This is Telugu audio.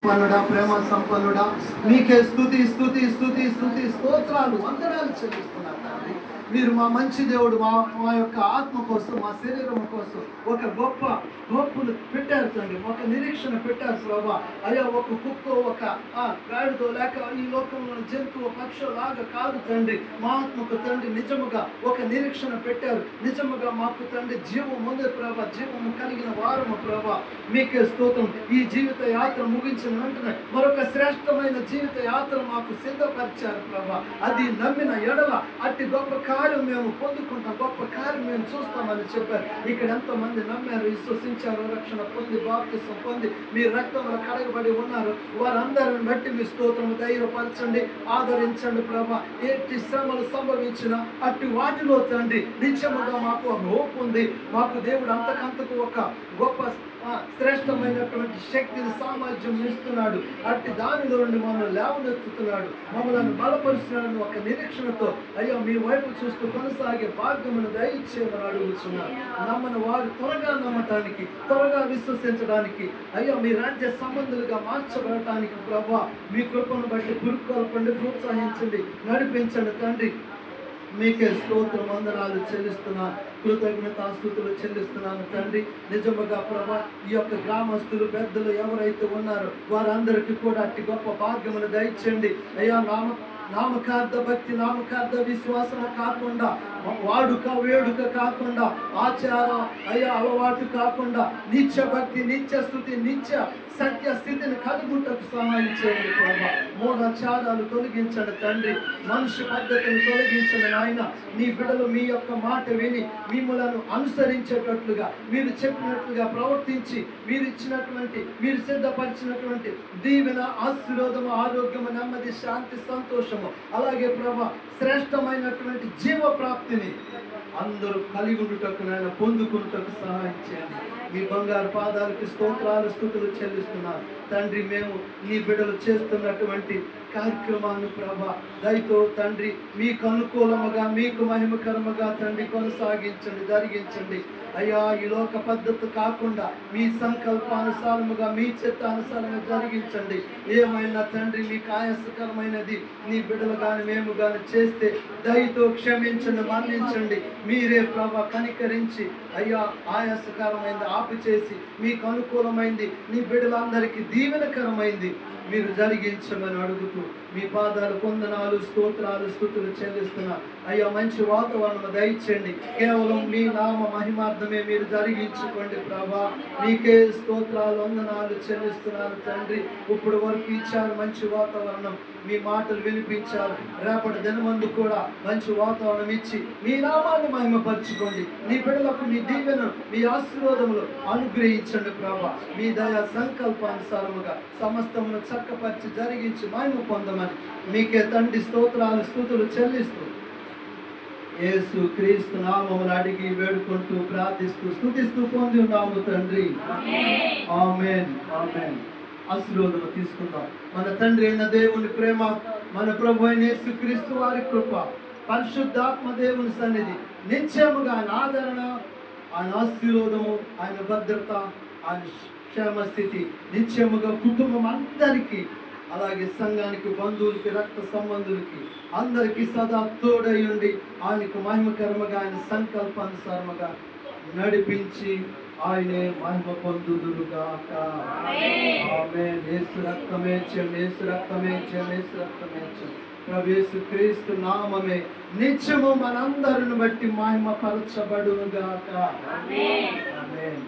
సంపన్నుడా, ప్రేమ సంపన్నుడా, మీకే స్తుతి స్తుతి స్తుతి స్తుతి స్తోత్రాలు వందనాలు చెల్లిస్తున్నాను తండ్రి. మీరు మా మంచి దేవుడు, మా యొక్క ఆత్మ కోసం, మా శరీరం కోసం ఒక గొప్ప హోప్ను పెట్టారు తండ్రి, ఒక నిరీక్షణ పెట్టారు ప్రభా. అయ్యా, ఒక కుక్క, ఒక గాడిదో, లేక ఈ లోకంలో జంతువు పక్షు లాగా కాదు తండ్రి, మా ఆత్మకు తండ్రి నిజముగా ఒక నిరీక్షణ పెట్టారు. నిజముగా మాకు తండ్రి జీవం ఉంది ప్రభా, జీవము కలిగిన వారము ప్రభా. మీకే స్తోత్రం. ఈ జీవిత యాత్ర ముగించిన వెంటనే మరొక శ్రేష్టమైన జీవిత యాత్ర మాకు సిద్ధపరిచారు ప్రభా. అది నమ్మిన ఎడల అట్టి గొప్ప కార్యం మేము పొందుకుంటాం, గొప్ప కార్యం మేము చూస్తామని చెప్పారు. ఇక్కడ ఎంతమంది నమ్మారు, విశ్వసించారు, రక్షణ పొంది బాప్తిసం పొంది మీ రక్తంలో కడగబడి ఉన్నారు. వారందరిని బట్టి మీ స్తోత్రం. ధైర్యపరచండి, ఆదరించండి ప్రభా. ఎట్టి శ్రమలు సంభవించిన అట్టి వాటిలో తండ్రి నిత్యముగా మాకు హోప్ ఉంది. మాకు దేవుడు అంతకంతకు ఒక గొప్ప శ్రేష్టమైనటువంటి శక్తిని, సామర్థ్యం ఇస్తున్నాడు. అట్టి దానిలో నుండి మమ్మల్ని లేవనెత్తుతున్నాడు, మమ్మల్ని బలపరుస్తున్నాడని ఒక నిరీక్షణతో అయ్యో మీ వైపు చూస్తూ కొనసాగే భాగ్యమును దయచేయమని అడుగుతున్నాను. నమ్మని వారు త్వరగా నమ్మటానికి, త్వరగా విశ్వసించడానికి, అయ్యో మీ రాజ్య సంబంధులుగా మార్చబడటానికి ప్రభా మీ కృపను బట్టి పురుకొల్పండి, ప్రోత్సహించండి, నడిపించండి తండ్రి. మీకే స్తోత్రం వందనాలు చెల్లిస్తున్నాను, కృతజ్ఞతాస్తుతులు చెల్లిస్తున్నాను తండ్రి. నిజముగా ప్రభా ఈ యొక్క గ్రామస్తులు, పెద్దలు ఎవరైతే ఉన్నారో వారందరికీ కూడా అట్టి గొప్ప భాగ్యమును దయచేయండి అయ్యా. నామకార్థ భక్తి, నామకార్థ విశ్వాసం కాకుండా, వాడుక వేడుక కాకుండా, ఆచారం అయ్యా అలవాటు కాకుండా, నిత్య భక్తి, నిత్య స్థుతి, నిత్య సత్య స్థితిని కలుగుటకు సహాయం చేయండి ప్రభా. మూఢాచారాలు తొలగించండి తండ్రి, మనుష్య పద్ధతిని తొలగించండి నాయన. నీ బిడ్డలు మీ యొక్క మాట విని మిమ్మలను అనుసరించేటట్లుగా, మీరు చెప్పినట్లుగా ప్రవర్తించి, మీరు ఇచ్చినటువంటి, మీరు సిద్ధపరిచినటువంటి దీవెన, ఆశీర్వాదము, ఆరోగ్యము, నెమ్మది, శాంతి, సంతోషము, అలాగే ప్రభా శ్రేష్టమైనటువంటి జీవ ప్రాప్తిని అందరూ కలిగి ఉండుటకు నాయన, పొందుకుంటకు సహాయం చేయండి. మీ బంగారు పాదాలకి స్తోత్రాలు, స్తుతులు చెల్లిస్తున్నారు తండ్రి. మేము నీ బిడ్డలు చేస్తున్నటువంటి కార్యక్రమాన్ని ప్రభా దయతో తండ్రి మీకు అనుకూలముగా, మీకు మహిమకరముగా తండ్రి కొనసాగించండి, జరిగించండి అయ్యా. ఈ లోక పద్ధతి కాకుండా మీ సంకల్పానుసారముగా, మీ చిత్తానుసారంగా జరిగించండి. ఏమైనా తండ్రి మీకు ఆయాసకరమైనది నీ బిడ్డలు కానీ మేము కానీ చేస్తే దయతో క్షమించండి, మన్నించండి. మీరే ప్రభా కనికరించి అయ్యా ఆయాసకరమైంది ఆపు చేసి మీకు అనుకూలమైంది, నీ బిడ్డలందరికీ దీవెనకరమైంది మీరు జరిగించమని అడుగుతూ మీ పాదాలు వందనాలు, స్తోత్రాలు, స్తుతులు చెల్లిస్తున్నా అయ్యా. మంచి వాతావరణం దయచేయండి, కేవలం మీ నామ మహిమార్థమే మీరు జరిగించుకోండి ప్రభా. మీకే స్తోత్రాలు, వందనాలు చెల్లిస్తున్నాను తండ్రి. ఇప్పుడు వరకు ఇచ్చారు మంచి వాతావరణం, మీ మాటలు వినిపించారు. రేపటి దినమందు కూడా మంచి వాతావరణం ఇచ్చి మీ నామాన్ని మహిమపరచుకోండి. నీ బిడ్డలకు మీ దీవెను, మీ ఆశీర్వాదములు అనుగ్రహించండి ప్రభా. మీ దయా సంకల్పానుసారముగా సమస్తమును చక్కపరిచి జరిగించి మహిమ పొందమని మీకే తండ్రి స్తోత్రాలు, స్తుతులు చెల్లిస్తూ యేసు క్రీస్తు నామమును అడిగి వేడుకుంటూ ప్రార్థిస్తూ స్తుతిస్తూ పొంది ఉన్నాము తండ్రి. ఆమేన్, ఆమేన్. ఆశీర్వాదం తీసుకుందాం. మన తండ్రి అయిన దేవుని ప్రేమ, మన ప్రభు అయిన యేసు క్రీస్తు వారి కృప, పరిశుద్ధాత్మ దేవుని సన్నిధి, నిత్యముగా ఆయన ఆదరణ, ఆయన ఆశీర్వాదము, ఆయన భద్రత, ఆయన క్షేమ స్థితి నిత్యముగా కుటుంబం అందరికీ, అలాగే సంఘానికి, బంధువులకి, రక్త సంబంధులకి అందరికీ సదా తోడయుండి ఆయనకు మహిమకరముగా, ఆయన సంకల్పానుసారముగా నడిపించి ఆయనే మహిమ పొందుదురుగాక. ఆమేన్. యేసు రక్తమే చేయండి, యేసు రక్తమే చేయండి, యేసు రక్తమే చేయండి. ప్రభు యేసు క్రీస్తు నామమే నిత్యము మనందరిని బట్టి మహిమ పరచబడునుగాక. ఆమేన్, ఆమేన్.